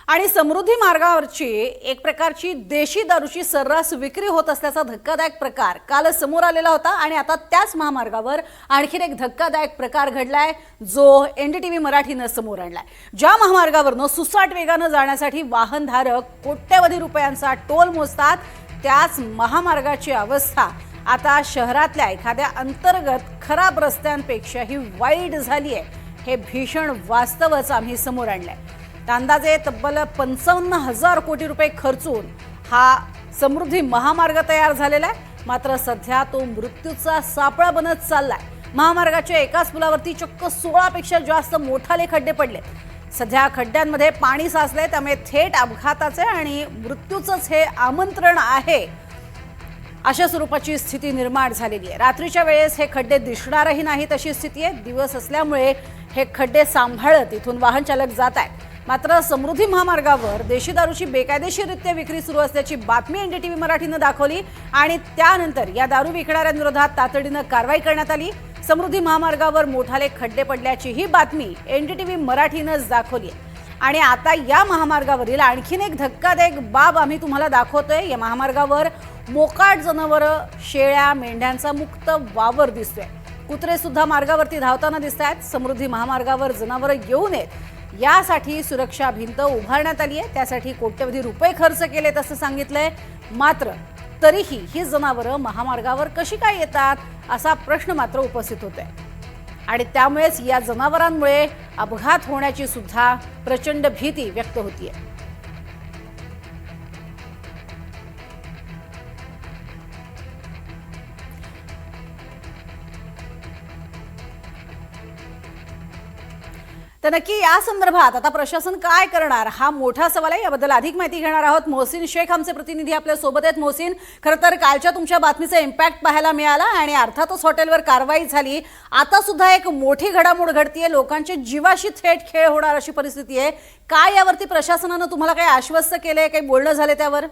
आणि समृद्धी मार्गावरची एक प्रकारची देशी दारूची सर्रास विक्री होत असल्याचा धक्कादायक प्रकार काल समोर आलेला होता आणि आता त्याच महामार्गावर आणखीन एक धक्कादायक प्रकार घडलाय जो एनडीटीव्ही मराठीने समोर आणलाय। ज्या महामार्गावरनं सुसाट वेगानं जाण्यासाठी वाहनधारक कोट्यवधी रुपयांचा टोल मोजतात त्याच महामार्गाची अवस्था आता शहरातल्या एखाद्या अंतर्गत खराब रस्त्यांपेक्षाही वाईट झाली आहे। हे भीषण वास्तवच आम्ही समोर आणलंय। अंदाजे तब्बल 55,000 कोटी रुपये खर्चून हा समृद्धी महामार्ग तयार झालेला आहे। मात्र सध्या तो मृत्यूचा सापळा बनत चाललाय। महामार्गाच्या एकाच पुलावरती चक्क 16 पेक्षा जास्त मोठाले खड्डे पडले। सध्या खड्ड्यांमध्ये पाणी साचले, त्यामुळे थेट अपघाताचे आणि मृत्यूचंच हे आमंत्रण आहे अशा स्वरूपाची स्थिती निर्माण झालेली आहे। रात्रीच्या वेळेस हे खड्डे दिसणारही नाही तशी स्थिती आहे। दिवस असल्यामुळे हे खड्डे सांभाळत इथून वाहन चालक जात आहेत। मात्र समृद्धी महामार्गावर देशी दारूची बेकायदेशीररित्या विक्री सुरू असल्याची बातमी एनडीटीव्ही मराठीने दाखवली आणि त्यानंतर या दारू विकणाऱ्यांविरोधात तातडीने कारवाई करण्यात आली। समृद्धी महामार्गावर मोठाले खड्डे पडल्याची ही बातमी एनडीटीव्ही मराठीनेच दाखवली आणि आता या महामार्गावरील आणखीन एक धक्कादायक बाब आम्ही तुम्हाला दाखवतोय। या महामार्गावर मोकाट जनावरं, शेळ्या, मेंढ्यांचा मुक्त वावर दिसतोय। कुत्रे सुद्धा मार्गावरती धावताना दिसतात। समृद्धी महामार्गावर जनावरं येऊ नयेत यासाठी सुरक्षा भिंत उभारण्यात आली आहे। त्यासाठी कोट्यवधी रुपये खर्च केलेत असं सांगितलंय। मात्र तरीही ही जनावरं महामार्गावर कशी काय येतात असा प्रश्न मात्र उपस्थित होतोय आणि त्यामुळेच या जनावरांमुळे अपघात होण्याची सुद्धा प्रचंड भीती व्यक्त होतीये। तर नक्की या संदर्भात आता प्रशासन काय करणार हा मोठा सवाल आहे। याबद्दल अधिक माहिती घेणार आहोत। मोहसिन शेख आमचे प्रतिनिधी आपल्या सोबत आहेत। मोहसिन, खरं तर कालच्या तुमच्या बातमीचा इम्पॅक्ट पाहायला मिळाला आणि अर्थातच हॉटेलवर कारवाई झाली। आता सुद्धा एक मोठी घडामोड घडतीये, लोकांच्या जीवाशी थेट खेळ होणार अशी परिस्थिती आहे। काय यावरती प्रशासनानं तुम्हाला काही आश्वस्त केलंय, काही बोलणं झाले त्यावर?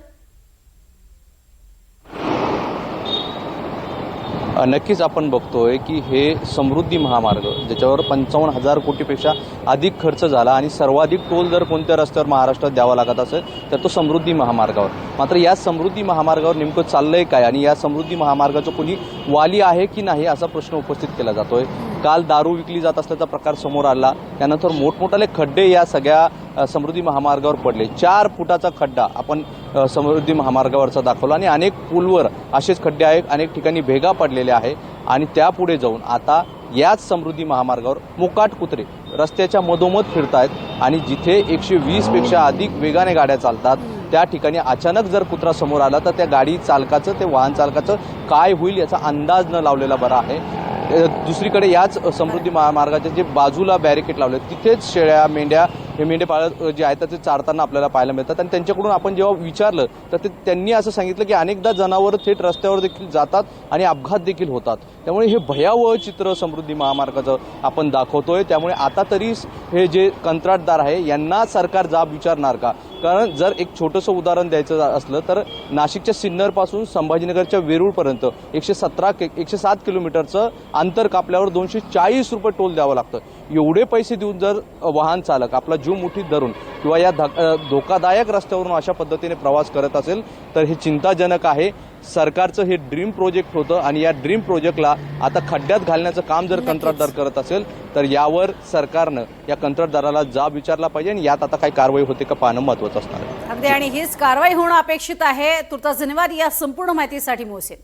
नक्कीच आपण बघतोय की हे समृद्धी महामार्ग ज्याच्यावर 55,000 कोटीपेक्षा अधिक खर्च झाला आणि सर्वाधिक टोल जर कोणत्या रस्त्यावर महाराष्ट्रात द्यावा लागत असेल तर तो समृद्धी महामार्गावर। मात्र या समृद्धी महामार्गावर नेमकं चाललंय काय आणि या समृद्धी महामार्गाचं कोणी वाली आहे की नाही असा प्रश्न उपस्थित केला जातोय। काल दारू विकली जात असल्याचा प्रकार समोर आला, त्यानंतर मोठमोठाले खड्डे या सगळ्या समृद्धी महामार्गावर पडले। 4 फुटाचा खड्डा आपण समृद्धी महामार्गावरचा दाखवला आणि अनेक पूलवर असेच खड्डे आहेत, अनेक ठिकाणी भेगा पडलेल्या आहे आणि त्यापुढे जाऊन आता याच समृद्धी महामार्गावर मोकाट कुत्रे रस्त्याच्या मधोमध फिरतायत आणि जिथे 120 पेक्षा अधिक वेगाने गाड्या चालतात त्या ठिकाणी अचानक जर कुत्रा समोर आला तर त्या गाडी चालकाचं, ते वाहन चालकाचं काय होईल याचा अंदाज न लावलेला बरा आहे। दुसरीकडे याच समृद्धी महामार्गाच्या जे बाजूला बॅरिकेड लावले तिथेच शेळ्या, मेंढ्या, हे मेंढेपाळक जे आहेत ते चारताना आपल्याला पाहायला मिळतात आणि त्यांच्याकडून आपण जेव्हा विचारलं तर त्यांनी असं सांगितलं की अनेकदा जनावरं थेट रस्त्यावर देखील जातात आणि अपघात देखील होतात। त्यामुळे हे भयावह चित्र समृद्धी महामार्गाचं आपण दाखवतोय। त्यामुळे आता तरी हे जे कंत्राटदार आहे यांना सरकार जाब विचारणार का? कारण जर एक छोटंसं उदाहरण द्यायचं असलं तर नाशिकच्या सिन्नरपासून संभाजीनगरच्या वेरूळपर्यंत 107 किलोमीटरचं अंतर कापल्यावर 240 रुपये टोल द्यावं लागतं। एवढे पैसे देऊन जर वाहन चालक आपला जीव मुठीत धरून किंवा या धोकादायक रस्त्यावरून अशा पद्धतीने प्रवास करत असेल तर हे चिंताजनक आहे। सरकारचं हे ड्रीम प्रोजेक्ट होतं आणि या ड्रीम प्रोजेक्टला आता खड्ड्यात घालण्याचं काम जर कंत्राटदार करत असेल तर यावर सरकारनं या कंत्राटदाराला जाब विचारला पाहिजे आणि यात आता काही कारवाई होते का पाहणं महत्त्वाचं असणार आहे। अगदी, आणि हीच कारवाई होणं अपेक्षित आहे। तुर्तास धन्यवाद या संपूर्ण माहितीसाठी मोहसिन।